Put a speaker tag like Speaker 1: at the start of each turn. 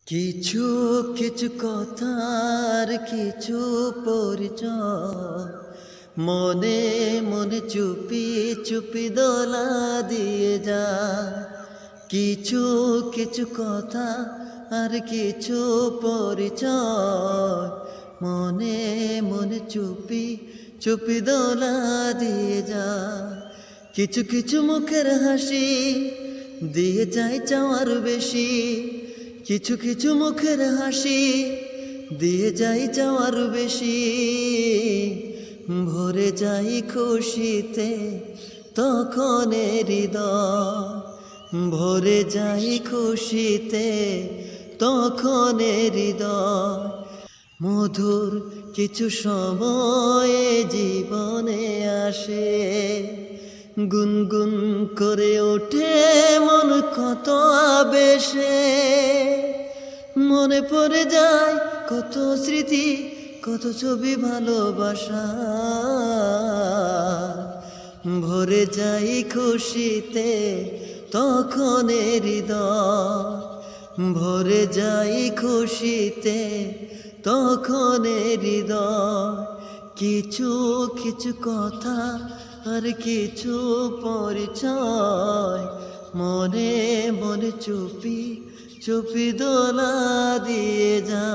Speaker 1: কিছু কিছু কথার কিছু পরিচয় মনে মনে চুপি চুপি দোলা দিয়ে যা। কিছু কিছু কথা আর কিছু পরিচয় মনে মনে চুপি চুপি দোলা দিয়ে যা। কিছু কিছু মুখের হাসি দিয়ে যায় চাওয়ার বেশি, কিছু কিছু মুখের হাসি দিয়ে যাই যাওয়ার বেশি। ভরে যাই খুশিতে তখন হৃদয়, ভরে যাই খুশিতে তখন হৃদয়। মধুর কিছু সময় জীবনে আসে, গুনগুন করে ওঠে মন কত আবেশে। মনে পড়ে যায় কত স্মৃতি, কত ছবি ভালোবাসা। ভরে যাই খুশিতে তখন হৃদয়, ভরে যাই খুশিতে তখন হৃদয়। কিছু কিছু কথা আর কিছু পরিচয় মনে মনে চুপি চুপি দোলা দিয়ে যা।